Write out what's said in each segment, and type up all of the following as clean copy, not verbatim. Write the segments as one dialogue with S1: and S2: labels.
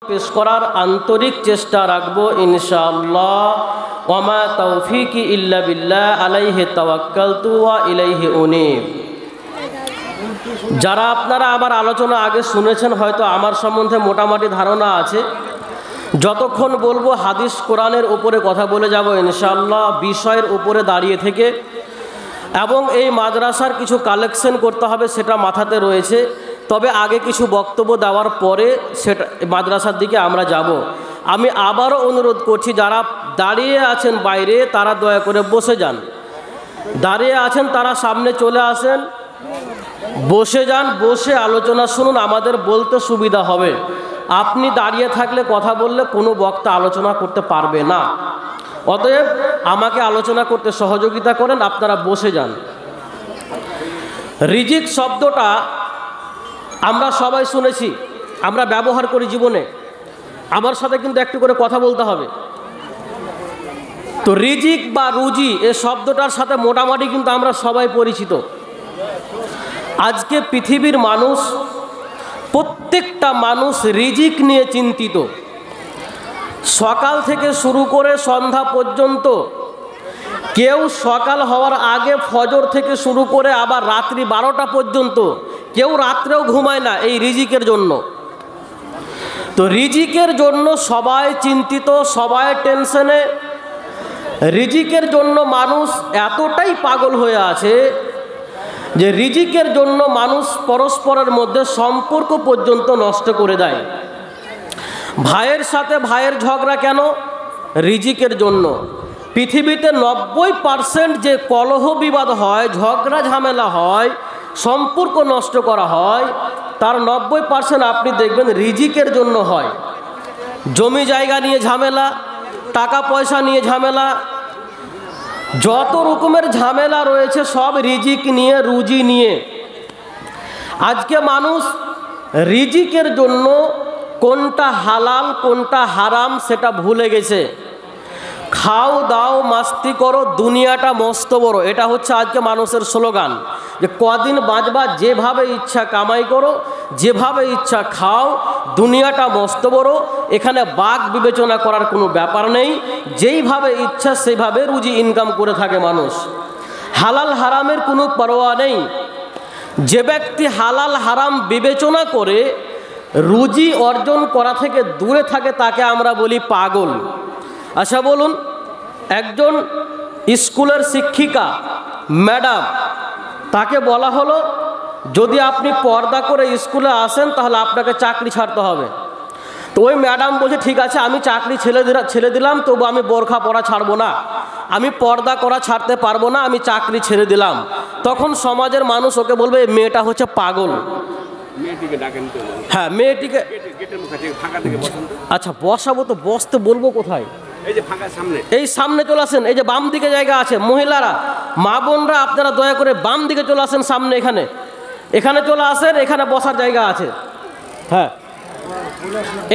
S1: পেশ করার আন্তরিক চেষ্টা রাখবো ইনশাআল্লাহ। ওয়ামা তৌফিকি ইল্লা বিল্লাহ আলাইহি তাওয়াক্কালতু ওয়া ইলাইহি উনীব। যারা আপনারা আমার আলোচনা আগে শুনেছেন হয়তো আমার সম্বন্ধে মোটামুটি ধারণা আছে। যতক্ষণ বলবো হাদিস কোরআনের উপরে কথা বলে যাব ইনশাআল্লাহ, বিষয়ের উপরে দাঁড়িয়ে থেকে, এবং এই মাদ্রাসার কিছু কালেকশন করতে হবে সেটা মাথাতে রয়েছে। তবে আগে কিছু বক্তব্য দেওয়ার পরে সেটা মাদ্রাসার দিকে আমরা যাব। আমি আবারও অনুরোধ করছি, যারা দাঁড়িয়ে আছেন বাইরে তারা দয়া করে বসে যান, দাঁড়িয়ে আছেন তারা সামনে চলে আসেন, বসে যান, বসে আলোচনা শুনুন, আমাদের বলতে সুবিধা হবে। আপনি দাঁড়িয়ে থাকলে কথা বললে কোনো বক্তা আলোচনা করতে পারবে না। অতএব আমাকে আলোচনা করতে সহযোগিতা করেন, আপনারা বসে যান। রিজিক শব্দটা আমরা সবাই শুনেছি, আমরা ব্যবহার করি জীবনে। আমার সাথে কিন্তু একটু করে কথা বলতে হবে। তো রিজিক বা রুজি এ শব্দটার সাথে মোটামুটি কিন্তু আমরা সবাই পরিচিত। আজকে পৃথিবীর মানুষ, প্রত্যেকটা মানুষ রিজিক নিয়ে চিন্তিত। সকাল থেকে শুরু করে সন্ধ্যা পর্যন্ত, কেউ সকাল হওয়ার আগে ফজর থেকে শুরু করে আবার রাত্রি 12টা পর্যন্ত, কেউ রাত্রেও ঘুমায় না এই রিজিকের জন্য। তো রিজিকের জন্য সবাই চিন্তিত, সবাই টেনশনে। রিজিকের জন্য মানুষ এতটাই পাগল হয়ে আছে যে রিজিকের জন্য মানুষ পরস্পরের মধ্যে সম্পর্ক পর্যন্ত নষ্ট করে দেয়। ভাইয়ের সাথে ভাইয়ের ঝগড়া কেন? রিজিকের জন্য। পৃথিবীতে 90% যে কলহ বিবাদ হয়, ঝগড়া ঝামেলা হয়, সম্পর্ক নষ্ট করা হয়, তার 90% আপনি দেখবেন রিজিকের জন্য হয়। জমি জায়গা নিয়ে ঝামেলা, টাকা পয়সা নিয়ে ঝামেলা, যত রকমের ঝামেলা রয়েছে সব রিজিক নিয়ে, রুজি নিয়ে। আজকে মানুষ রিজিকের জন্য কোনটা হালাল কোনটা হারাম সেটা ভুলে গেছে। খাও দাও মাস্তি করো, দুনিয়াটা মস্ত বড়, এটা হচ্ছে আজকে মানুষের স্লোগান। যে কদিন বাঁচবা, যেভাবে ইচ্ছা কামাই করো, যেভাবে ইচ্ছা খাও, দুনিয়াটা মস্ত বড়, এখানে বাক বিবেচনা করার কোনো ব্যাপার নেই, যেইভাবে ইচ্ছা সেইভাবে রুজি ইনকাম করে থাকে মানুষ। হালাল হারামের কোনো পরোয়া নেই। যে ব্যক্তি হালাল হারাম বিবেচনা করে রুজি অর্জন করা থেকে দূরে থাকে তাকে আমরা বলি পাগল। আচ্ছা বলুন, একজন স্কুলের শিক্ষিকা ম্যাডাম, তাকে বলা হলো যদি আপনি পর্দা করে স্কুলে আসেন তাহলে আপনাকে চাকরি ছাড়তে হবে। তো ওই ম্যাডাম বলছে ঠিক আছে, আমি চাকরি ছেড়ে দিলাম, তবু আমি বোরখা পরা ছাড়বো না, আমি পর্দা করা ছাড়তে পারবো না, আমি চাকরি ছেড়ে দিলাম। তখন সমাজের মানুষ ওকে বলবে এই মেয়েটা হচ্ছে পাগল। হ্যাঁ, মেয়েটিকে আচ্ছা বসাবো, তো বসতে বলবো কোথায়? এই সামনে চলে আসেন, এই যে বাম দিকে জায়গা আছে। মহিলারা, মা বোনরা, আপনারা দয়া করে বাম দিকে চলে আসেন, সামনে এখানে চলে আসেন, এখানে বসার জায়গা আছে। হ্যাঁ,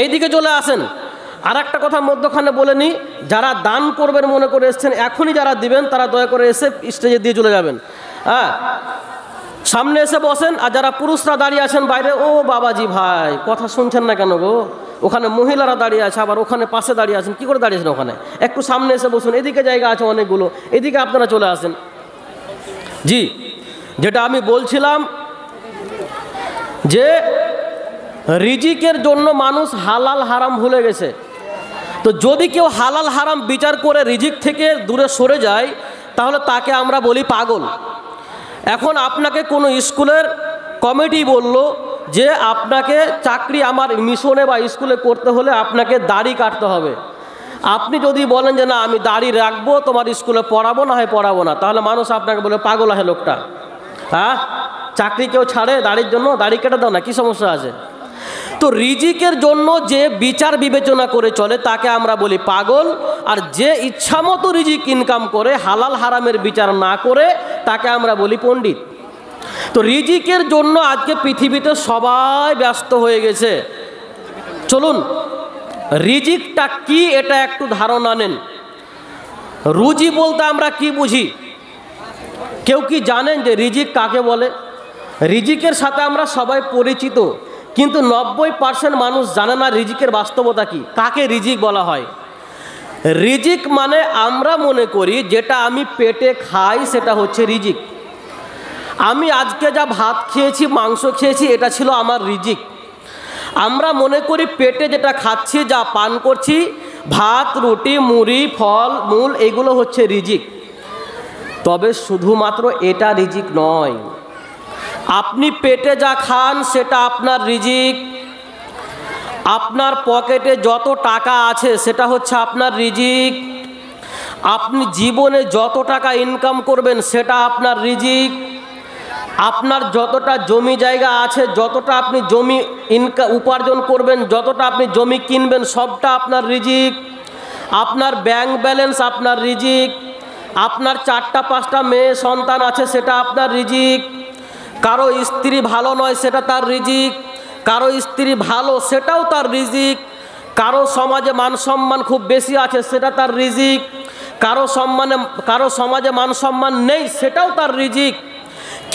S1: এই দিকে চলে আসেন। আর একটা কথা মধ্যখানে বলে নিই, যারা দান করবেন মনে করে এসছেন, এখনই যারা দিবেন তারা দয়া করে এসে স্টেজে দিয়ে চলে যাবেন। হ্যাঁ, সামনে এসে বসেন। আর যারা পুরুষরা দাঁড়িয়ে আছেন বাইরে, ও বাবাজি ভাই কথা শুনছেন না কেন গো? ওখানে মহিলারা দাঁড়িয়ে আছে, আবার ওখানে পাশে দাঁড়িয়ে আছেন, কি করে দাঁড়িয়েছেন ওখানে? একটু সামনে এসে বসুন, এদিকে জায়গা আছে অনেকগুলো, এদিকে আপনারা চলে আসেন। জি, যেটা আমি বলছিলাম যে রিজিকের জন্য মানুষ হালাল হারাম ভুলে গেছে। তো যদি কেউ হালাল হারাম বিচার করে রিজিক থেকে দূরে সরে যায় তাহলে তাকে আমরা বলি পাগল। এখন আপনাকে কোনো স্কুলের কমিটি বলল যে আপনাকে চাকরি আমার মিশনে বা স্কুলে করতে হলে আপনাকে দাড়ি কাটতে হবে। আপনি যদি বলেন যে না আমি দাড়ি রাখবো, তোমার স্কুলে পড়াবো না হয় পড়াবো না, তাহলে মানুষ আপনাকে বলে পাগল আছে লোকটা। হ্যাঁ, চাকরি কেউ ছাড়ে দাড়ির জন্য? দাড়ি কেটে দাও না, কি সমস্যা আছে? তো রিজিকের জন্য যে বিচার বিবেচনা করে চলে তাকে আমরা বলি পাগল। আর যে ইচ্ছামতো রিজিক ইনকাম করে হালাল হারামের বিচার না করে তাকে আমরা বলি পণ্ডিত। তো রিজিকের জন্য আজকে পৃথিবীতে সবাই ব্যস্ত হয়ে গেছে। চলুন রিজিকটা কি এটা একটু ধারণা নেন। রুজি বলতে আমরা কি বুঝি? কেউ কি জানেন যে রিজিক কাকে বলে? রিজিকের সাথে আমরা সবাই পরিচিত, কিন্তু 90% মানুষ জানে না রিজিকের বাস্তবতা কি, কাকে রিজিক বলা হয়। রিজিক মানে আমরা মনে করি যেটা আমি পেটে খাই সেটা হচ্ছে রিজিক। আমি আজকে যা ভাত খেয়েছি, মাংস খেয়েছি, এটা ছিল আমার রিজিক। আমরা মনে করি পেটে যেটা খাচ্ছি, যা পান করছি, ভাত, রুটি, মুড়ি, ফল মূল, এগুলো হচ্ছে রিজিক। তবে শুধুমাত্র এটা রিজিক নয়। আপনি পেটে যা খান সেটা আপনার রিজিক। আপনার পকেটে যত টাকা আছে সেটা হচ্ছে আপনার রিজিক। আপনি জীবনে যত টাকা ইনকাম করবেন সেটা আপনার রিজিক। আপনার যতটা জমি জায়গা আছে, যতটা আপনি জমি উপার্জন করবেন, যতটা আপনি জমি কিনবেন, সবটা আপনার রিজিক। আপনার ব্যাংক ব্যালেন্স আপনার রিজিক। আপনার 4টা-5টা মেয়ে সন্তান আছে সেটা আপনার রিজিক। কারো স্ত্রী ভালো নয় সেটা তার রিজিক। কারো স্ত্রী ভালো সেটাও তার রিজিক। কারো সমাজে মান সম্মান খুব বেশি আছে সেটা তার রিজিক। কারো সমাজে মান সম্মান নেই সেটাও তার রিজিক।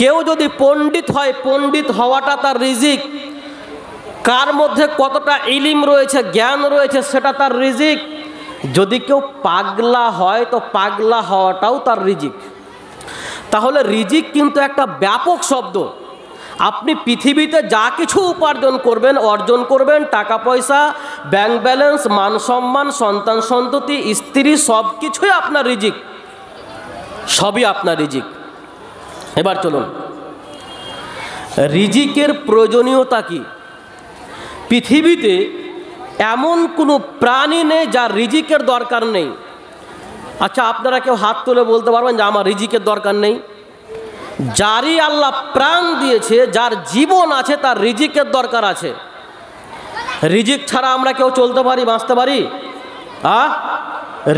S1: কেউ যদি পণ্ডিত হয়, পণ্ডিত হওয়াটা তার রিজিক। কার মধ্যে কতটা ইলিম রয়েছে, জ্ঞান রয়েছে, সেটা তার রিজিক। যদি কেউ পাগলা হয় তো পাগলা হওয়াটাও তার রিজিক। তাহলে রিজিক কিন্তু একটা ব্যাপক শব্দ। আপনি পৃথিবীতে যা কিছু উপার্জন করবেন, অর্জন করবেন, টাকা পয়সা, ব্যাংক ব্যালেন্স, মান সম্মান, সন্তান সন্ততি, স্ত্রী, সব কিছুই আপনার রিজিক, সবই আপনার রিজিক। এবার চলুন, রিজিকের প্রয়োজনীয়তা কি। পৃথিবীতে এমন কোনো প্রাণী নেই যার রিজিকের দরকার নেই। আচ্ছা, আপনারা কেউ হাত তুলে বলতে পারবেন যে আমার রিজিকের দরকার নেই? যারই আল্লাহ প্রাণ দিয়েছে, যার জীবন আছে, তার রিজিকের দরকার আছে। রিজিক ছাড়া আমরা কেউ চলতে পারি, বাঁচতে পারি?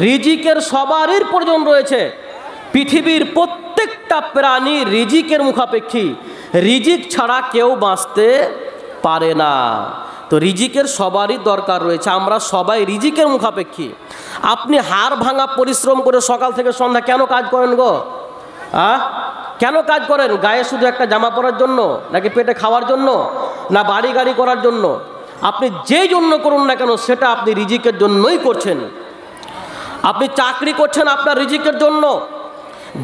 S1: রিজিকের সবারই প্রয়োজন রয়েছে। পৃথিবীর প্রত্যেকটা প্রাণী রিজিকের মুখাপেক্ষী। রিজিক ছাড়া কেউ বাঁচতে পারে না। তো রিজিকের সবারই দরকার রয়েছে। আমরা সবাই রিজিকের মুখাপেক্ষী। আপনি হাড় ভাঙা পরিশ্রম করে সকাল থেকে সন্ধ্যা কেন কাজ করেন গো? কেন কাজ করেন? গায়ে শুধু একটা জামা পরার জন্য, নাকি পেটে খাওয়ার জন্য, না বাড়ি গাড়ি করার জন্য? আপনি যেই জন্য করুন না কেন সেটা আপনি রিজিকের জন্যই করছেন। আপনি চাকরি করছেন আপনার রিজিকের জন্য।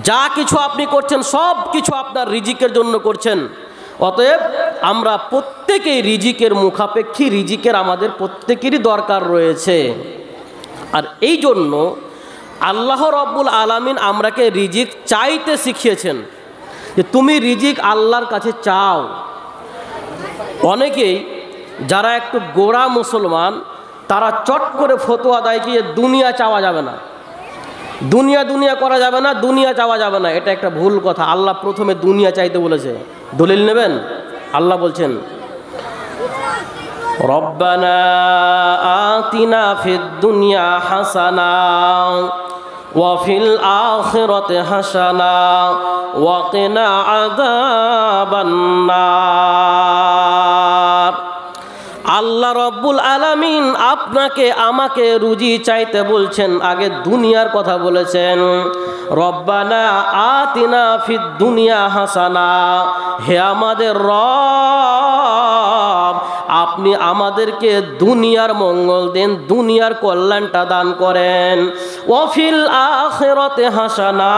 S1: যা কিছু আপনি করছেন সব কিছু আপনার রিজিকের জন্য করছেন। অতএব আমরা প্রত্যেকেই রিজিকের মুখাপেক্ষী। রিজিকের আমাদের প্রত্যেকেরই দরকার রয়েছে। আর এই জন্য আল্লাহ রব্বুল আলামিন আমরাকে রিজিক চাইতে শিখিয়েছেন, যে তুমি রিজিক আল্লাহর কাছে চাও। অনেকেই যারা একটু গোড়া মুসলমান, তারা চট করে ফতোয়া দেয় কি দুনিয়া চাওয়া যাবে না, দুনিয়া করা যাবে না, দুনিয়া চাওয়া যাবে না। এটা একটা ভুল কথা। আল্লাহ প্রথমে দুনিয়া চাইতে বলেছে। দলিল নেবেন? আল্লাহ বলছেন, রব্বানা আতিনা ফিদ দুনিয়া হাসানা ওয়া ফিল আখিরাতি হাসানা ওয়া কিনা আযাবান নার। আল্লাহ রব্বুল আলামিন আপনাকে আমাকে রুজি চাইতে বলছেন। আগে দুনিয়ার কথা বলেছেন, রব্বানা আতিনা ফিদ দুনিয়া হাসানা। হে আমাদের রব, আপনি আমাদেরকে দুনিয়ার মঙ্গল দেন, দুনিয়ার কল্যাণটা দান করেন। ওয়াফিল আখিরাতে হাসানা,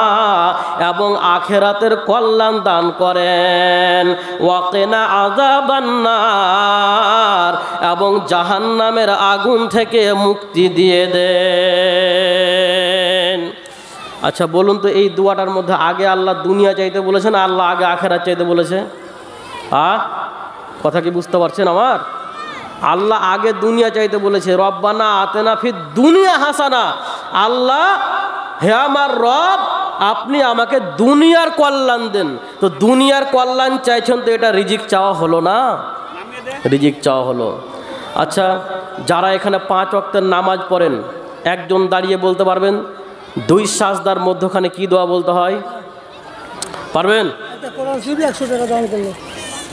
S1: এবং আখিরাতের কল্যাণ দান করেন। ওয়াকিনা আযাবান নার, এবং জাহান্নামের আগুন থেকে মুক্তি দিয়ে দেন। আচ্ছা বলুন তো, এই দোয়াটার মধ্যে আগে আল্লাহ দুনিয়া চাইতে বলেছেন, আল্লাহ আগে আখিরাত চাইতে বলেছে? কথা কি বুঝতে পারছেন আমার? আল্লাহ আগে দুনিয়া চাইতে বলেছে, রব্বানা আতেনা ফিদ দুনিয়া হাসানা। আল্লাহ, হে আমার রব, আপনি আমাকে দুনিয়ার কল্যাণ দেন। তো দুনিয়ার কল্যাণ চাইছেন, তো এটা রিজিক চাওয়া হলো না? রিজিক চাওয়া হলো। আচ্ছা, যারা এখানে 5 ওয়াক্তের নামাজ পড়েন, একজন দাঁড়িয়ে বলতে পারবেন 2 সাজদার মধ্যখানে কি দোয়া বলতে হয়? পারবেন?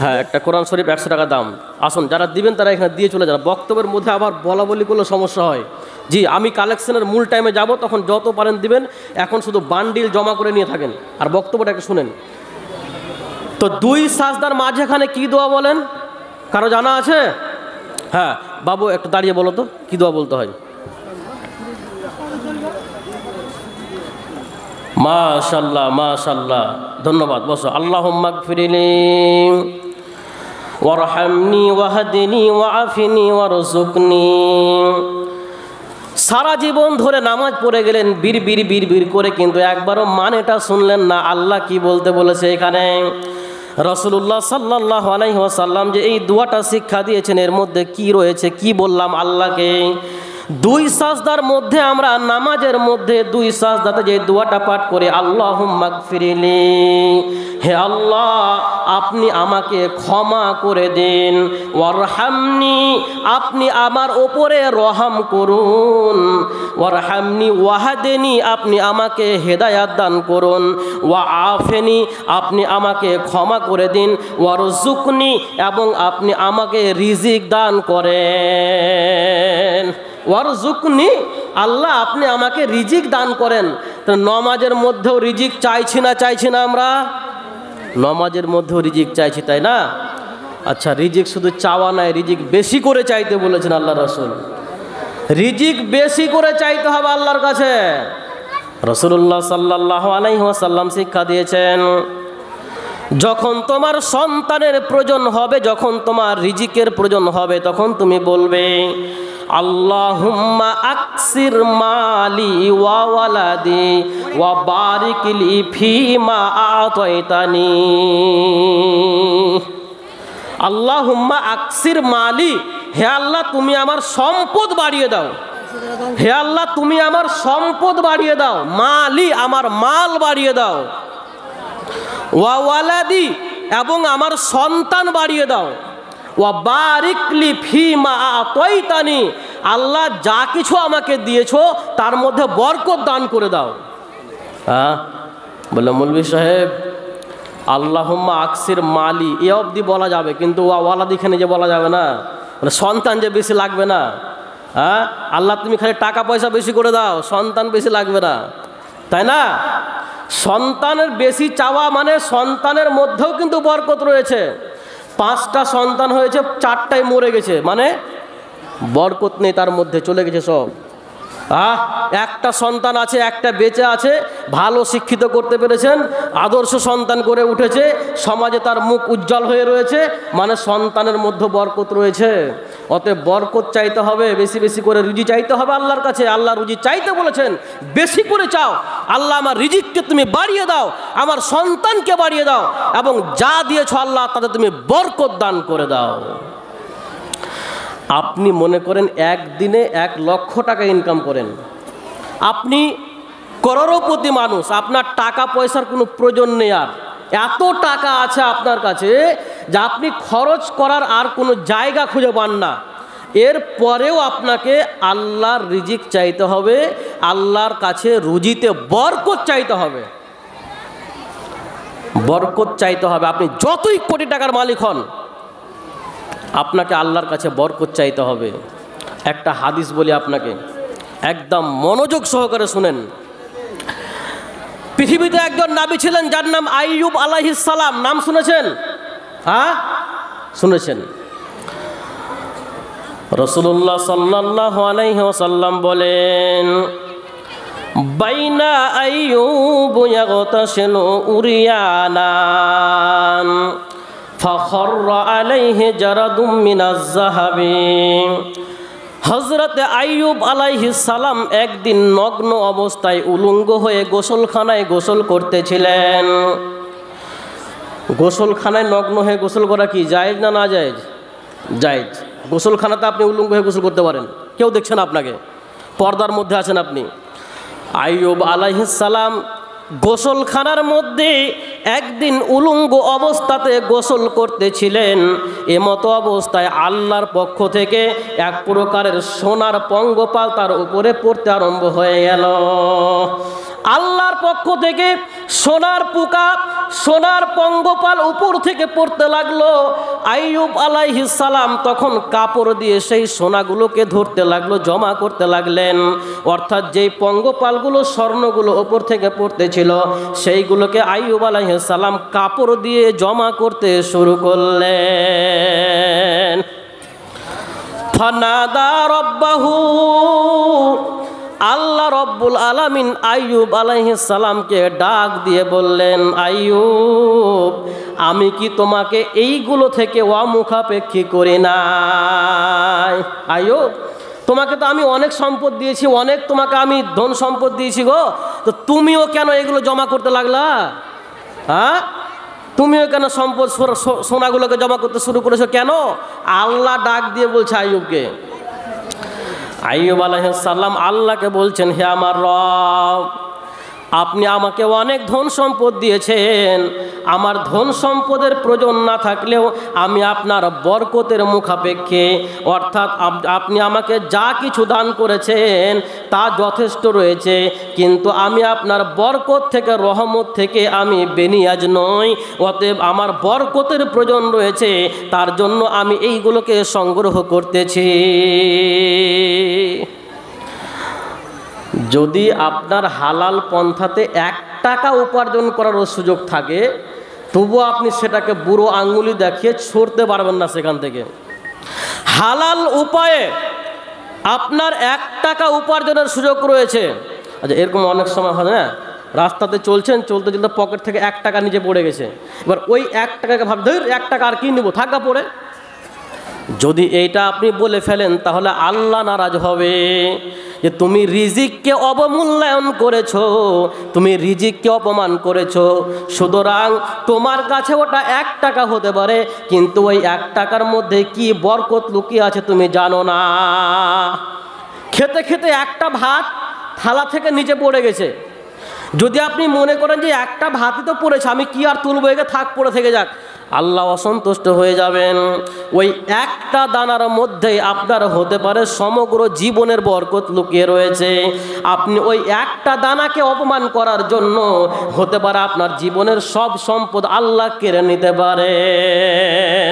S1: হ্যাঁ, একটা কোরআন শরীফ 100 টাকা দাম। আসুন, যারা দিবেন তারা এখানে দিয়ে চলে যান। বক্তব্যের মধ্যে আবার বলা বলি করলে সমস্যা হয়। জি, আমি কালেকশনের মূল টাইমে যাব, তখন যত পারেন দিবেন। এখন শুধু বান্ডিল জমা করে নিয়ে থাকেন আর বক্তব্যটা একটু শুনেন। তো 2 সাজদার মাঝখানে কি দোয়া বলেন? কারো জানা আছে? হ্যাঁ বাবু একটু দাঁড়িয়ে বলো তো কি দোয়া বলতে হয়। মাশাআল্লাহ মাশাআল্লাহ, ধন্যবাদ, বসো। আল্লাহুম্মা গফিরলি ওয়ারহামনি ওয়াহদিনি ওয়াআফিনি ওয়ারযুকনি। সারা জীবন ধরে নামাজ পড়ে গেলেন বীর বীর বীর বীর করে, কিন্তু একবারও মানেটা শুনলেন না। আল্লাহ কি বলতে বলেছে এখানে? রাসূলুল্লাহ সাল্লাল্লাহু আলাইহি ওয়াসাল্লাম যে এই দোয়াটা শিক্ষা দিয়েছেন, এর মধ্যে কি রয়েছে, কি বললাম আল্লাহকে? দুই সাজদার মধ্যে, আমরা নামাজের মধ্যে দুই সাজদাতে যে দোয়াটা পাঠ করে, আল্লাহুম্মা গফিরলি, হে আল্লাহ আপনি আমাকে ক্ষমা করে দিন, ওয়ারহামনি, আপনি আমার ওপরে রহম করুন, ওয়ারহামনি ওয়াহদিনি, আপনি আমাকে হেদায়াত দান করুন, ওয়াআফিনি, আপনি আমাকে ক্ষমা করে দিন, ওয়ারযুকনি, এবং আপনি আমাকে রিজিক দান করেন। ওয়ারযুকনি, আল্লাহ আপনি আমাকে রিজিক দান করেন। তো নমাজের মধ্যেও রিজিক চাইছি না, চাইছি না আমরা? নমাজের মধ্যেও রিজিক চাইছি, তাই না? আচ্ছা, রিজিক শুধু চাওয়া নাই, রিজিক বেশি করে চাইতে বলেছেন আল্লাহ রাসূল। রিজিক বেশি করে চাইতে হবে আল্লাহর কাছে। রাসূলুল্লাহ সাল্লাল্লাহু আলাইহি ওয়াসাল্লাম শিক্ষা দিয়েছেন, যখন তোমার সন্তানের প্রয়োজন হবে, যখন তোমার রিজিকের প্রয়োজন হবে, তখন তুমি বলবে আল্লাহুম্মা আকসির মালি ওয়া ওয়ালাদি ওয়া বারিক লি ফিমা আতাইতানি। আল্লাহুম্মা আকসির মালি, হে আল্লাহ তুমি আমার সম্পদ বাড়িয়ে দাও, হে আল্লাহ তুমি আমার সম্পদ বাড়িয়ে দাও, মালি আমার মাল বাড়িয়ে দাও, ওয়া ওয়ালাদি এবং আমার সন্তান বাড়িয়ে দাও, ওয়া বারিক লি ফিমা আতাইতানি, আল্লাহ যা কিছু আমাকে দিয়েছো তার মধ্যে বরকত দান করে দাও। হ্যাঁ বললো মৌলভী সাহেব আল্লাহুম্মা আকসির মালি এ অবধি বলা যাবে, কিন্তু ওয়া ওয়ালাদি খানে যে বলা যাবে না, মানে সন্তান যে বেশি লাগবে না। হ্যাঁ আল্লাহ তুমি খালি টাকা পয়সা বেশি করে দাও, সন্তান বেশি লাগবে না, তাই না? সন্তানের বেশি চাওয়া মানে সন্তানের মধ্যেও কিন্তু বরকত রয়েছে। 5টা সন্তান হয়েছে, 4টাই মরে গেছে, মানে বরকত নেই তার মধ্যে, চলে গেছে সব। একটা সন্তান আছে, একটা বেঁচে আছে, ভালো শিক্ষিত করতে পেরেছেন, আদর্শ সন্তান করে উঠেছে, সমাজে তার মুখ উজ্জ্বল হয়ে রয়েছে, মানে সন্তানের মধ্যে বরকত রয়েছে। অতএব বরকত চাইতে হবে, বেশি বেশি করে রুজি চাইতে হবে আল্লাহর কাছে। আল্লাহ রুজি চাইতে বলেছেন, বেশি করে চাও, আল্লাহ আমার রিজিককে তুমি বাড়িয়ে দাও, আমার সন্তানকে বাড়িয়ে দাও, এবং যা দিয়েছো আল্লাহ তাতে তুমি বরকত দান করে দাও। আপনি মনে করেন একদিনে 1 লক্ষ টাকা ইনকাম করেন, আপনি করোড়পতি মানুষ, আপনার টাকা পয়সার কোনো প্রয়োজন নেই, আর এত টাকা আছে আপনার কাছে যে আপনি খরচ করার আর কোনো জায়গা খুঁজে পান না। এর পরেও আপনাকে আল্লাহর রিজিক চাইতে হবে, আল্লাহর কাছে রুজিতে বরকত চাইতে হবে, বরকত চাইতে হবে। আপনি যতই কোটি টাকার মালিক হন, আপনাকে আল্লাহর কাছে বরকত চাইতে হবে। একটা হাদিস বলি আপনাকে, একদম মনোযোগ সহকারে শুনেন। পৃথিবীতে একজন নবী ছিলেন যার নাম আইয়ুব আলাইহিস সালাম, নাম শুনেছেন? হ্যাঁ শুনেছেন। রাসূলুল্লাহ সাল্লাল্লাহু আলাইহি ওয়াসাল্লাম বলেন, বাইনা আইয়ুব ইয়াগতাসিলু উরিয়ানান ফাখররা আলাইহি জারাদুম মিনাজ যাহাবি। হযরত আইয়ুব আলাইহিস সালাম একদিন নগ্ন অবস্থায় উলঙ্গ হয়ে গোসলখানায় গোসল করতেছিলেন। গোসলখানায় নগ্ন হয়ে গোসল করা কি জায়েজ না না জায়েজ? জায়েজ। গোসলখানাতে আপনি উলঙ্গ হয়ে গোসল করতে পারেন, কেউ দেখছেন আপনাকে, পর্দার মধ্যে আছেন আপনি। আইয়ুব আলাইহিস সালাম গোসলখানার মধ্যে একদিন উলঙ্গ অবস্থাতে গোসল করতেছিলেন। এমতো অবস্থায় আল্লাহর পক্ষ থেকে এক প্রকারের সোনার পঙ্গপাল তার উপরে পড়তে আরম্ভ হয়ে গেল। আল্লাহর আল্লাহর পক্ষ থেকে সোনার পোকা, সোনার পঙ্গপাল উপর থেকে পড়তে লাগলো। আইয়ুব আলাইহিস সালাম তখন কাপড় দিয়ে সেই সোনাগুলোকে ধরতে লাগলো, জমা করতে লাগলেন। অর্থাৎ যেই পঙ্গপালগুলো, স্বর্ণগুলো উপর থেকে পড়তেছিল, সেইগুলোকে আইয়ুব আলাইহিস সালাম কাপড় দিয়ে জমা করতে শুরু করলেন। ফানাদা রব্বাহু, আল্লাহ রব্বুল আলামিন আইয়ুব আলাইহিস সালামকে ডাক দিয়ে বললেন, আইয়ুব, আমি কি তোমাকে এইগুলো থেকে অমুখাপেক্ষী করি নাই? আইয়ুব, তোমাকে তো আমি অনেক সম্পদ দিয়েছি, অনেক তোমাকে আমি ধন সম্পদ দিয়েছি গো, তো তুমিও কেন এগুলো জমা করতে লাগলা? হ্যাঁ, তুমিও কেন সম্পদ সোনাগুলোকে জমা করতে শুরু করেছো কেন? আল্লাহ ডাক দিয়ে বলছে আইয়ুবকে। আইয়ুব আলাইহিস সালাম আল্লাহকে বলছেন, হে আমার রব, আপনি আমাকে অনেক ধন সম্পদ দিয়েছেন, আমার ধন সম্পদের প্রয়োজন না থাকলেও আমি আপনার বরকতের মুখাপেক্ষে, অর্থাৎ আপনি আমাকে যা কিছু দান করেছেন তা যথেষ্ট রয়েছে, কিন্তু আমি আপনার বরকত থেকে, রহমত থেকে আমি বেনিয়াজ নই, অতএব আমার বরকতের প্রয়োজন রয়েছে, তার জন্য আমি এইগুলোকে সংগ্রহ করতেছি। যদি আপনার হালাল পন্থাতে 1 টাকা উপার্জন করার সুযোগ থাকে, তবুও আপনি সেটাকে বুড়ো আঙ্গুলি দেখিয়ে ছড়তে পারবেন না সেখান থেকে। হালাল উপায়ে আপনার 1 টাকা উপার্জনের সুযোগ রয়েছে। আচ্ছা, এরকম অনেক সময় হয় না, রাস্তাতে চলছেন, চলতে চলতে পকেট থেকে 1 টাকা নিচে পড়ে গেছে, এবার ওই 1 টাকাকে ভাব, ধর 1 টাকা আর কি নেবো, থাকা পড়ে। যদি এইটা আপনি বলে ফেলেন তাহলে আল্লাহ নারাজ হবে যে তুমি রিজিককে অবমূল্যায়ন করেছো, তুমি রিজিককে অপমান করেছো। সুতরাং তোমার কাছে ওটা 1 টাকা হতে পারে, কিন্তু ওই 1 টাকার মধ্যে কি বরকত লুকিয়ে আছে তুমি জানো না। খেতে খেতে একটা ভাত থালা থেকে নিচে পড়ে গেছে, যদি আপনি মনে করেন যে একটা ভাতই তো পড়েছে, আমি কি আর তুলবো, একে থাক, পড়ে থেকে যাক, আল্লাহ অসন্তুষ্ট হয়ে যাবেন। ওই একটা দানার মধ্যেই আপনার হতে পারে সমগ্র জীবনের বরকত লুকিয়ে রয়েছে। আপনি ওই একটা দানাকে অপমান করার জন্য হতে পারে আপনার জীবনের সব সম্পদ আল্লাহ কেড়ে নিতে পারেন।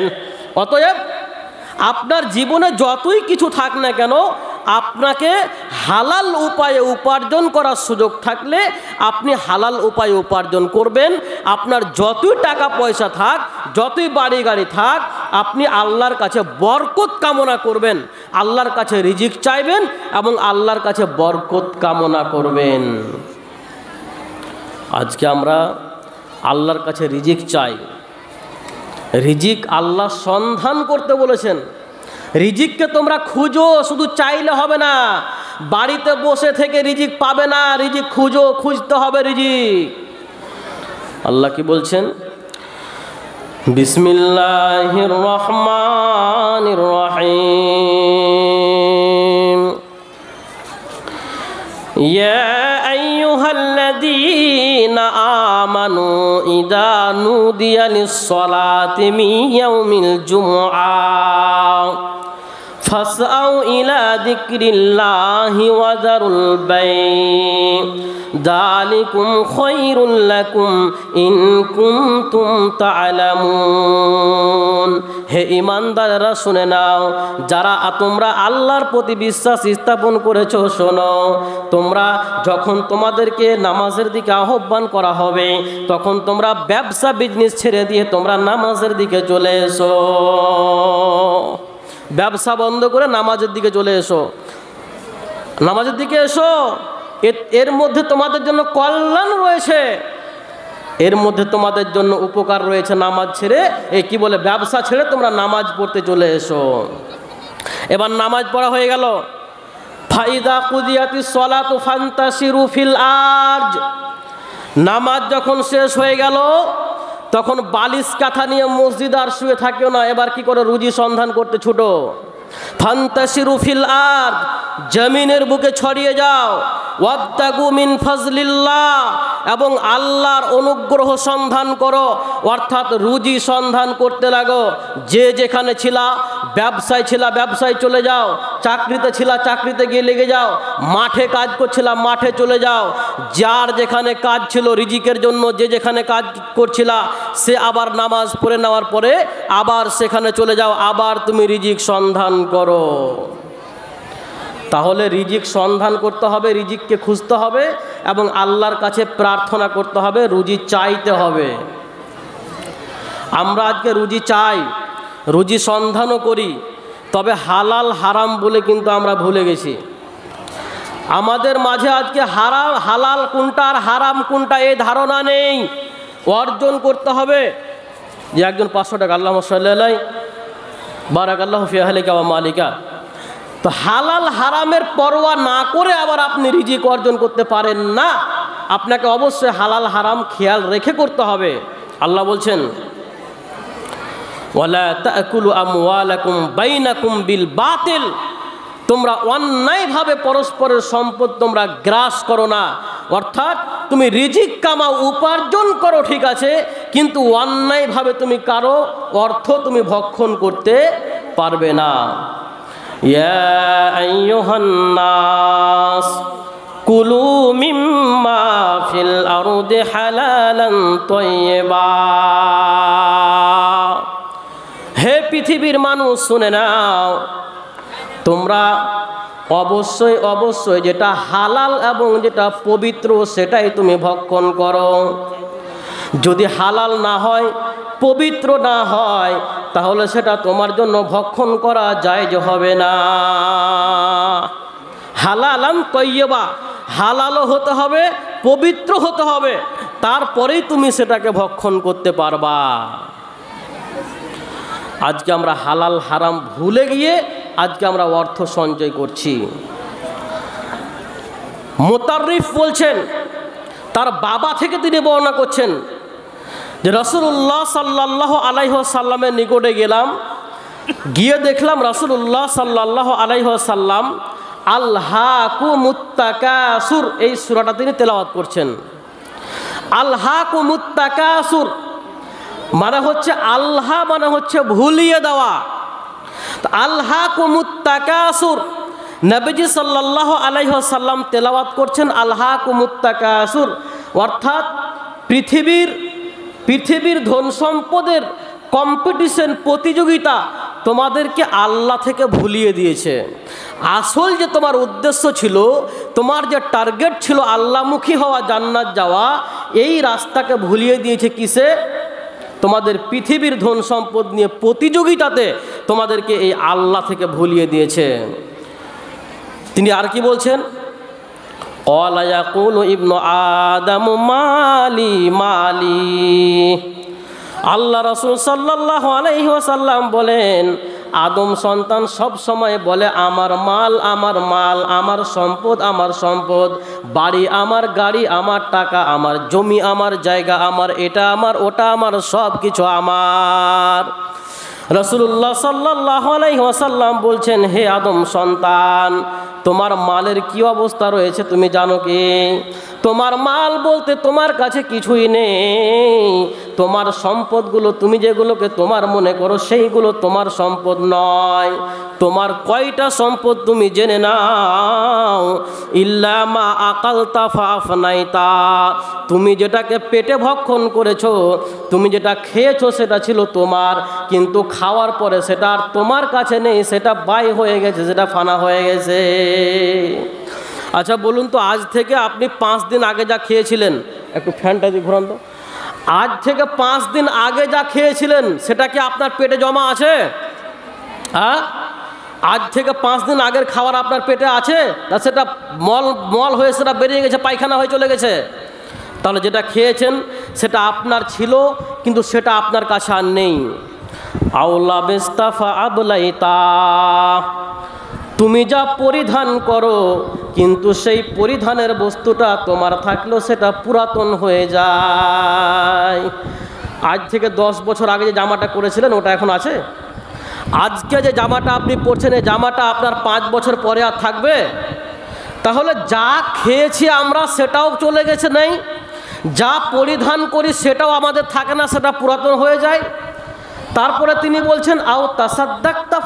S1: অতএব আপনার জীবনে যতই কিছু থাক না কেন, আপনাকে হালাল উপায়ে উপার্জন করার সুযোগ থাকলে আপনি হালাল উপায়ে উপার্জন করবেন। আপনার যতই টাকা পয়সা থাক, যতই বাড়ি গাড়ি থাক, আপনি আল্লাহর কাছে বরকত কামনা করবেন, আল্লাহর কাছে রিজিক চাইবেন এবং আল্লাহর কাছে বরকত কামনা করবেন। আজকে আমরা আল্লাহর কাছে রিজিক চাই। রিজিক আল্লাহ সন্ধান করতে বলেছেন। রিজিককে তোমরা খুঁজো, শুধু চাইলে হবে না, বাড়িতে বসে থেকে রিজিক পাবে না, রিজিক খুঁজো, খুঁজতে হবে রিজিক। আল্লাহ কি বলছেন? বিসমিল্লাহির রহমানির রহিম। ইয়া আইয়ুহাল্লাযীনা আমানু ইযা নুদিয়া লিস-সালাতি মিন ইয়াউমিল জুমআহ ফাসআউ ইলা যিকরিল্লাহি ওয়া যারুল বাই' যালিকুম খায়রুল লাকুম ইন কুনতুম তা'লামুন। হে ঈমানদাররা, শুনে নাও, যারা তোমরা আল্লাহর প্রতি বিশ্বাস স্থাপন করেছো, শোনো, তোমরা যখন তোমাদেরকে নামাজের দিকে আহ্বান করা হবে, তখন তোমরা ব্যবসা বিজনেস ছেড়ে দিয়ে তোমরা নামাজের দিকে চলে এসো। ব্যবসা বন্ধ করে নামাজের দিকে চলে এসো, নামাজের দিকে এসো। এর মধ্যে তোমাদের জন্য কল্যাণ রয়েছে, এর মধ্যে তোমাদের জন্য উপকার রয়েছে। নামাজ ছেড়ে, কি বলে, ব্যবসা ছেড়ে তোমরা নামাজ পড়তে চলে এসো। এবার নামাজ পড়া হয়ে গেল। ফাইদা কুদিয়াতিস সালাতু ফান্তাশিরু ফিল আরজ। নামাজ যখন শেষ হয়ে গেল, তখন বালিশ কাঁথা নিয়ে মসজিদ আর শুয়ে থাকিও না, এবার কি করে রুজি সন্ধান করতে ছুটো। ফান্তাশিরু ফিল আরদ, জমিনের বুকে ছড়িয়ে যাও। ওয়াবতাগু মিন ফাজলিল্লাহ, এবং আল্লাহর অনুগ্রহ সন্ধান করো, অর্থাৎ রুজি সন্ধান করতে লাগো। যে যেখানে ছিলা, ব্যবসায় ছিলা ব্যবসায় চলে যাও, চাকরিতে ছিলা চাকরিতে গিয়ে লেগে যাও, মাঠে কাজ করছিলাম মাঠে চলে যাও। যার যেখানে কাজ ছিল রিজিকের জন্য, যে যেখানে কাজ করছিলা সে আবার নামাজ পড়ে নেওয়ার পরে আবার সেখানে চলে যাও, আবার তুমি রিজিক সন্ধান করো। তাহলে রিজিক সন্ধান করতে হবে, রিজিককে খুঁজতে হবে এবং আল্লাহর কাছে প্রার্থনা করতে হবে, রুজি চাইতে হবে। আমরা আজকে রুজি চাই, রুজি সন্ধানও করি, তবে হালাল হারাম বলে কিন্তু আমরা ভুলে গেছি। আমাদের মাঝে আজকে হালাল কোনটা আর হারাম কোনটা এই ধারণা নেই। অর্জন করতে হবে যে একজন 500 টাকা আল্লাহ সাল্লাল্লাহু বারাকাল্লাহু ফি আহলিকা ওয়া মালিকা, তো হালাল হারামের পরোয়া না করে আবার আপনি রিজিক অর্জন করতে পারেন না। আপনাকে অবশ্যই হালাল হারাম খেয়াল রেখে করতে হবে। আল্লাহ বলছেন ওয়ালা তাকুলু আমওয়ালাকুম বাইনাকুম বিল বাতিল, তোমরা অন্যায়ভাবে পরস্পরের সম্পদ তোমরা গ্রাস করো না। অর্থাৎ তুমি রিজিক কামাও, উপার্জন করো ঠিক আছে, কিন্তু অন্যায়ভাবে তুমি কারো অর্থ তুমি ভক্ষণ করতে পারবে না। ইয়া আইয়ুহান নাস কুলু মিম্মা ফিল আরদি হালালান তাইয়্যিবা, হে পৃথিবীর মানুষ শুনে নাও, তোমরা অবশ্যই অবশ্যই যেটা হালাল এবং যেটা পবিত্র সেটাই তুমি ভক্ষণ করো। যদি হালাল না হয়, পবিত্র না হয়, তাহলে সেটা তোমার জন্য ভক্ষণ করা জায়েজ হবে না। হালালান তাইয়্যিবা, হালালও হতে হবে, পবিত্র হতে হবে, তারপরেই তুমি সেটাকে ভক্ষণ করতে পারবা। আজকে আমরা হালাল হারাম ভুলে গিয়ে আজকে আমরা অর্থ সঞ্চয় করছি। মুতাররিফ বলছেন, তার বাবা থেকে তিনি বর্ণনা করছেন যে রাসূলুল্লাহ সাল্লাল্লাহু আলাইহি ওয়াসাল্লামের নিকটে গেলাম, গিয়ে দেখলাম রাসূলুল্লাহ সাল্লাল্লাহু আলাইহি ওয়াসাল্লাম আলহাকুমুত তাকাসুর এই সূরাটা তিনি তেলাওয়াত করছেন। আলহাকুমুত তাকাসুর মানে হচ্ছে আল্লাহ মানে হচ্ছে ভুলিয়ে দেওয়া। আলহাকুমুত তাকাসুর, নবীজি সাল্লাল্লাহু আলাইহি ওয়াসাল্লাম তেলাওয়াত করছেন আলহাকুমুত তাকাসুর, অর্থাৎ পৃথিবীর ধন সম্পদের কম্পিটিশন, প্রতিযোগিতা তোমাদেরকে আল্লাহ থেকে ভুলিয়ে দিয়েছে। আসল যে তোমার উদ্দেশ্য ছিল, তোমার যে টার্গেট ছিল আল্লাহমুখী হওয়া, জান্নাত যাওয়া, এই রাস্তাকে ভুলিয়ে দিয়েছে কিসে? তোমাদের পৃথিবীর ধন সম্পদ নিয়ে প্রতিযোগিতাতে তোমাদেরকে এই আল্লাহ থেকে ভুলিয়ে দিয়েছে। তিনি আর কি বলছেন? ক্বালা ইয়াকুলু ইবনু আদম মালি মালি, আল্লাহ রাসূল সাল্লাল্লাহু আলাইহি ওয়াসাল্লাম বলেন, আদম সন্তান সব সময় বলে আমার মাল আমার মাল, আমার সম্পদ আমার সম্পদ, বাড়ি আমার, গাড়ি আমার, টাকা আমার, জমি আমার, জায়গা আমার, এটা আমার ওটা আমার, সব কিছু আমার। রাসূলুল্লাহ সাল্লাল্লাহু আলাইহি ওয়াসাল্লাম বলছেন, হে আদম সন্তান, তোমার মালের কি অবস্থা রয়েছে তুমি জানো কি? তোমার মাল বলতে তোমার কাছে কিছুই নেই। তোমার সম্পদগুলো তুমি যেগুলোকে তোমার মনে করো সেইগুলো তোমার সম্পদ নয়। তোমার কয়টা সম্পদ তুমি জেনে নাও, ইল্লা মা আকালতা ফাফনাইতা, তুমি যেটাকে পেটে ভক্ষণ করেছো, তুমি যেটা খেয়েছো সেটা ছিল তোমার, কিন্তু খাওয়ার পরে সেটা আর তোমার কাছে নেই, সেটা বাই হয়ে গেছে, সেটা ফানা হয়ে গেছে। আচ্ছা বলুন তো, আজ থেকে আপনি 5 দিন আগে যা খেয়েছিলেন, একটু ফ্যানটা দিয়ে ঘোরান তো, আজ থেকে 5 দিন আগে যা খেয়েছিলেন সেটা কি আপনার পেটে জমা আছে? হ্যাঁ, আজ থেকে 5 দিন আগের খাবার আপনার পেটে আছে না সেটা মল হয়ে সেটা বেরিয়ে গেছে, পায়খানা হয়ে চলে গেছে? তাহলে যেটা খেয়েছেন সেটা আপনার ছিল, কিন্তু সেটা আপনার কাছে আর নেই। আউলা বিস্তাফা আবলাইতা, তুমি যা পরিধান করো কিন্তু সেই পরিধানের বস্তুটা তোমার থাকলেও সেটা পুরাতন হয়ে যায়। আজ থেকে 10 বছর আগে যে জামাটা করেছিলেন ওটা এখন আছে? আজকে যে জামাটা আপনি পরছেন এই জামাটা আপনার 5 বছর পরে আর থাকবে? তাহলে যা খেয়েছি আমরা সেটাও চলে গেছে নেই, যা পরিধান করি সেটাও আমাদের থাকে না, সেটা পুরাতন হয়ে যায়। তারপরে তিনি বলছেন আও তাসাদ্দাকতা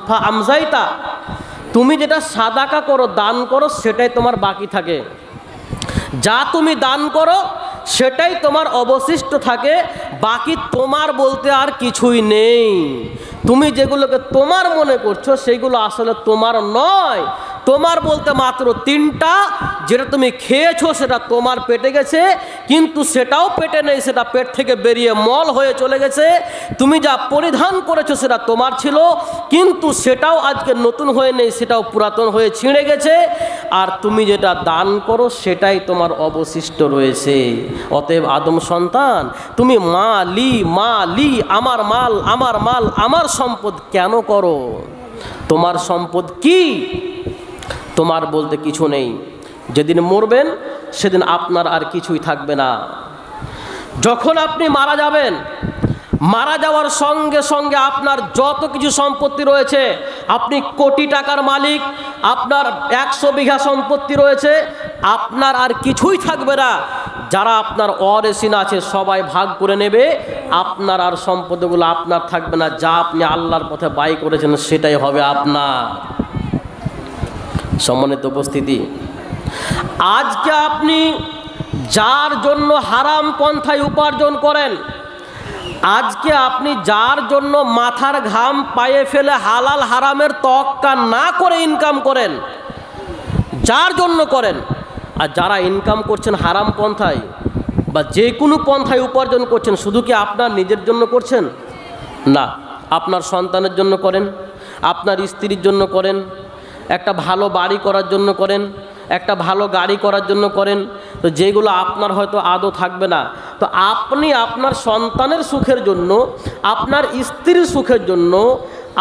S1: ফা আমজাইতা, তুমি যেটা সাদাকা করো, দান করো, সেটাই তোমার বাকি থাকে। যা তুমি দান করো সেটাই তোমার অবশিষ্ট থাকে, বাকি তোমার বলতে আর কিছুই নেই। তুমি যেগুলোকে তোমার মনে করছো সেগুলো আসলে তোমার নয়। তোমার বলতে মাত্র তিনটা, যেটা তুমি খেয়েছো সেটা তোমার পেটে গেছে, কিন্তু সেটাও পেটে নেই, সেটা পেট থেকে বেরিয়ে মল হয়ে চলে গেছে। তুমি যা পরিধান করেছো সেটা তোমার ছিল, কিন্তু সেটাও আজকে নতুন হয়ে নেই, সেটাও পুরাতন হয়ে ছিঁড়ে গেছে। আর তুমি যেটা দান করো সেটাই তোমার অবশিষ্ট রয়েছে। অতএব আদম সন্তান, তুমি মালি আমার মাল আমার মাল আমার সম্পদ কেন করো? তোমার সম্পদ কি? তোমার বলতে কিছু নেই। যেদিন মরবেন সেদিন আপনার আর কিছুই থাকবে না। যখন আপনি মারা যাবেন, মারা যাওয়ার সঙ্গে সঙ্গে আপনার যত কিছু সম্পত্তি রয়েছে, আপনি কোটি টাকার মালিক, আপনার 100 বিঘা সম্পত্তি রয়েছে, আপনার আর কিছুই থাকবে না। যারা আপনার ওয়ারিসিন আছে সবাই ভাগ করে নেবে, আপনার আর সম্পদগুলো আপনার থাকবে না। যা আপনি আল্লাহর পথে ব্যয় করেছেন সেটাই হবে আপনার। সম্মানিত উপস্থিতি, আজকে আপনি যার জন্য হারাম পন্থায় উপার্জন করেন, আজকে আপনি যার জন্য মাথার ঘাম পায়ে ফেলে হালাল হারামের তোয়াক্কা না করে ইনকাম করেন, যার জন্য করেন, আর যারা ইনকাম করছেন হারাম পন্থায় বা যে কোনো পন্থায় উপার্জন করছেন, শুধু কি আপনার নিজের জন্য করছেন? না, আপনার সন্তানের জন্য করেন, আপনার স্ত্রীর জন্য করেন, একটা ভালো বাড়ি করার জন্য করেন, একটা ভালো গাড়ি করার জন্য করেন। তো যেগুলো আপনার হয়তো আদৌ থাকবে না, তো আপনি আপনার সন্তানের সুখের জন্য, আপনার স্ত্রীর সুখের জন্য,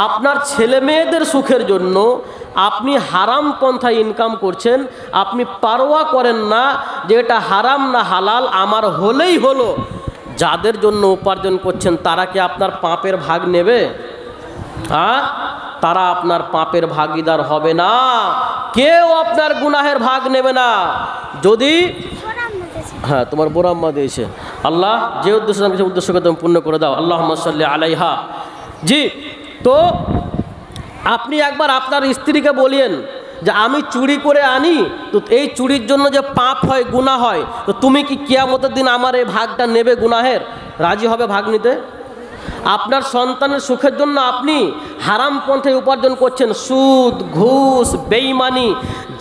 S1: আপনার ছেলে মেয়েদের সুখের জন্য আপনি হারাম পন্থায় ইনকাম করছেন। আপনি পারোয়া করেন না যে এটা হারাম না হালাল, আমার হলেই হলো। যাদের জন্য উপার্জন করছেন তারা কি আপনার পাপের ভাগ নেবে? হ্যাঁ, তারা আপনার পাপের ভাগীদার হবে না, কেউ আপনার গুনাহের ভাগ নেবে না। যদি হ্যাঁ তোমার বোরাম্মা দিয়েছে, আল্লাহ যে উদ্দেশ্যকে তুমি পূর্ণ করে দাও, আল্লাহুম্মা সাল্লি আলাইহা। জি, তো আপনি একবার আপনার স্ত্রীকে বলিয়েন যে আমি চুরি করে আনি, তো এই চুরির জন্য যে পাপ হয়, গুনাহ হয়, তো তুমি কি কিয়ামতের দিন আমার এই ভাগটা নেবে গুনাহের? রাজি হবে ভাগ নিতে? আপনার সন্তানের সুখের জন্য আপনি হারাম পন্থায় উপার্জন করছেন, সুদ ঘুষ বেঈমানি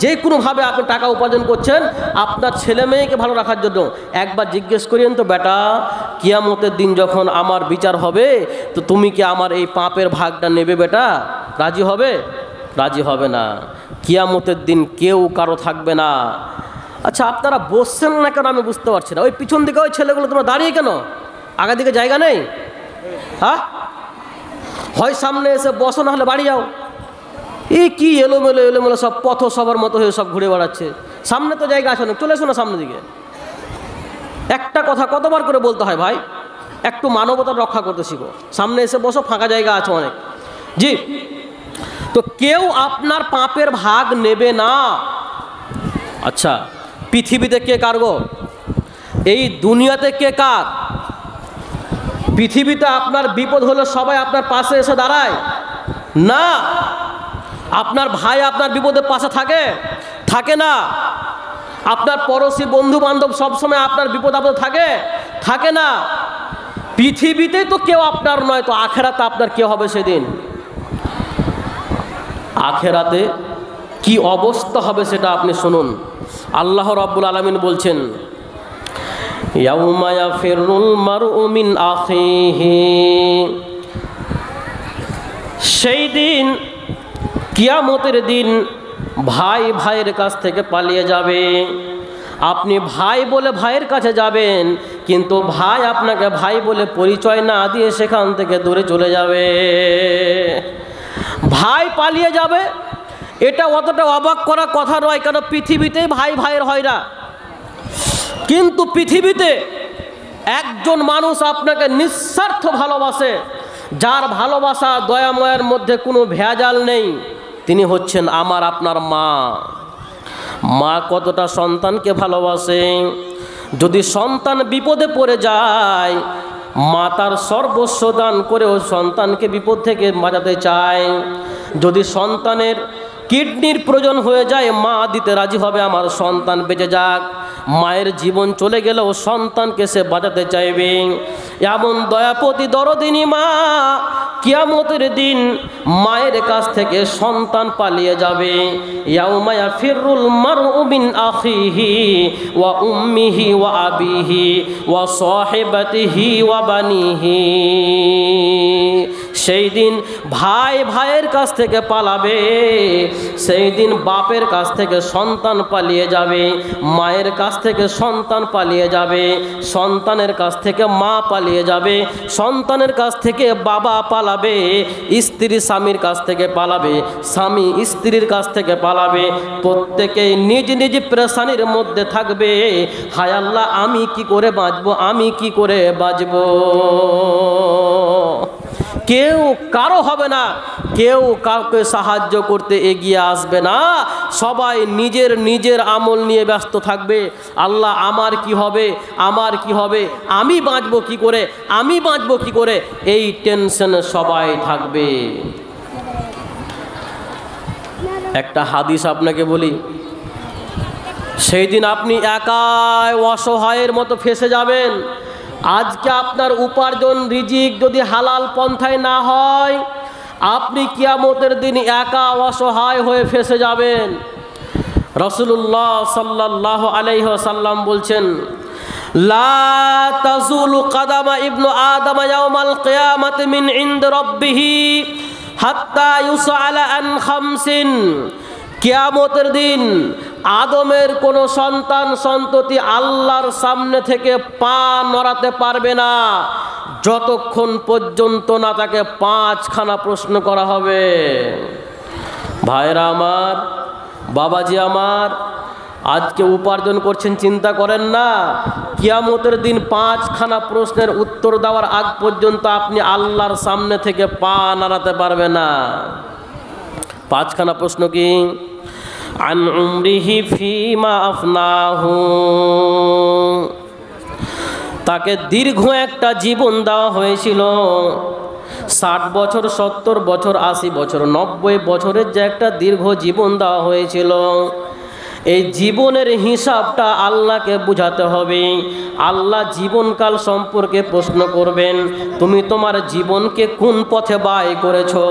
S1: যে কোনোভাবে আপনি টাকা উপার্জন করছেন আপনার ছেলে মেয়েকে ভালো রাখার জন্য। একবার জিজ্ঞেস করিয়েন তো, বেটা কিয়ামতের দিন যখন আমার বিচার হবে, তো তুমি কি আমার এই পাপের ভাগটা নেবে বেটা? রাজি হবে? রাজি হবে না। কিয়ামতের দিন কেউ কারো থাকবে না। আচ্ছা, আপনারা বসছেন না কেন আমি বুঝতে পারছি না। ওই পিছন দিকে ওই ছেলেগুলো তোমরা দাঁড়িয়ে কেন? আগের দিকে জায়গা নেই? হ্যাঁ, হয় সামনে এসে বসো, না হলে বাড়ি যাও। এই কি এলোমেলো এলোমেলো সব পথ সবার মতো হয়ে সব ঘুরে বেড়াচ্ছে। সামনে তো জায়গা আছে না, চলে এসো না সামনের দিকে। একটা কথা কতবার করে বলতে হয় ভাই, একটু মানবতা রক্ষা করতে শিখো। সামনে এসে বসো, ফাঁকা জায়গা আছে অনেক। জি, তো কেউ আপনার পাপের ভাগ নেবে না। আচ্ছা, পৃথিবীতে কে কার গো? এই দুনিয়াতে কে কার? পৃথিবীতে আপনার বিপদ হলে সবাই আপনার পাশে এসে দাঁড়ায় না। আপনার ভাই আপনার বিপদের পাশে থাকে না। আপনার পড়োশি বন্ধু বান্ধব সবসময় আপনার বিপদ আপদে থাকে না। পৃথিবীতে তো কেউ আপনার নয়, তো আখেরাতে আপনার কে হবে সেদিন? আখেরাতে কি অবস্থা হবে সেটা আপনি শুনুন। আল্লাহ রাব্বুল আলামিন বলছেন, ইয়াউমা ইয়াফিরুল মারউ মিন আখিহি, সেই দিন কিয়ামতের দিন ভাই ভাইয়ের কাছ থেকে পালিয়ে যাবে। আপনি ভাই বলে ভাইয়ের কাছে যাবেন, কিন্তু ভাই আপনাকে ভাই বলে পরিচয় না দিয়ে সেখান থেকে দূরে চলে যাবে। ভাই পালিয়ে যাবে, এটা অতটা অবাক করা কথা নয়, কারণ পৃথিবীতেই ভাই ভাইয়ের হয় না। কিন্তু পৃথিবীতে একজন মানুষ আপনাকে নিঃস্বার্থ ভালোবাসে, যার ভালোবাসা দয়াময়ের মধ্যে কোনো ভেজাল নেই, তিনি হচ্ছেন আমার আপনার মা। মা কতটা সন্তানকে ভালোবাসে। যদি সন্তান বিপদে পড়ে যায়, মাতার সর্বস্ব দান করেও সন্তানকে বিপদ থেকে বাঁচাতে চায়। যদি সন্তানের কিডনির প্রয়োজন হয়ে যায়, মা দিতে রাজি হবে, আমার সন্তান বেঁচে যাক। মায়ের জীবন চলে গেলেও সন্তানকে সে বাঁচাতে চাইবে। এমন দয়াপতি দরদিনী মা, কিয়ামতের দিন মায়ের কাছ থেকে সন্তান পালিয়ে যাবে। ইয়াউমা ইয়াফিরুল মারউ মিন আখিহি ওয়া উম্মিহি ওয়া আবিহি ওয়া সাহিবাতিহি ওয়া বানিহি। সেই দিন ভাই ভাইয়ের কাছ থেকে পালাবে, সেই দিন বাপের কাছ থেকে সন্তান পালিয়ে যাবে, মায়ের কাছ থেকে সন্তান পালিয়ে যাবে, সন্তানের কাছ থেকে মা পালিয়ে যাবে, সন্তানের কাছ থেকে বাবা পালাবে, স্ত্রী স্বামীর কাছ থেকে পালাবে, স্বামী স্ত্রীর কাছ থেকে পালাবে। প্রত্যেকেই নিজ নিজ পেরেশানির মধ্যে থাকবে। হায় আল্লাহ, আমি কি করে বাঁচবো, আমি কি করে বাঁচবো। কেউ কারো হবে না, কেউ কাউকে সাহায্য করতে এগিয়ে আসবে না। সবাই নিজের নিজের আমল নিয়ে ব্যস্ত থাকবে। আল্লাহ আমার কি হবে, আমার কি হবে, আমি বাঁচবো কি করে, আমি বাঁচবো কি করে, এই টেনশনে সবাই থাকবে। একটা হাদিস আপনাকে বলি, সেই দিন আপনি একাই অসহায়ের মতো ফেঁসে যাবেন। আজকে আপনার উপার্জন রিজিক যদি হালাল পন্থায় না হয়, আপনি কিয়ামতের দিন একা অসহায় হয়ে ফেঁসে যাবেন। রাসূলুল্লাহ সাল্লাল্লাহু আলাইহি ওয়াসাল্লাম বলছেন, লা তাজুলু কাদামা ইবনু আদম ইয়াউমাল কিয়ামাতি মিন ইনদি রাব্বিহি হাত্তা ইউসআলা আন খামসিন। কিয়ামতের দিন আদমের কোনো সন্তান সন্ততি আল্লাহর সামনে থেকে পা নড়াতে পারবে না, যতক্ষণ পর্যন্ত না তাকে 5খানা প্রশ্ন করা হবে। ভাইরা আমার, বাবাজি আমার, আজকে উপার্জন করছেন, চিন্তা করেন না, কিয়ামতের দিন 5খানা প্রশ্নের উত্তর দেওয়ার আগ পর্যন্ত আপনি আল্লাহর সামনে থেকে পা নাড়াতে পারবে না। 5খানা প্রশ্ন কি? আন উমরিহি ফিমা আফনাহু, তাকে দীর্ঘ একটা জীবন দেওয়া হয়েছিল। 60 বছর, 70 বছর, 80 বছর, 90 বছরের যে একটা দীর্ঘ জীবন দেওয়া হয়েছিল, এই জীবনের হিসাবটা আল্লাহকে বুঝাতে হবে। আল্লাহ জীবনকাল সম্পর্কে প্রশ্ন করবেন, তুমি তোমার জীবনকে কোন পথে ব্যয় করেছো।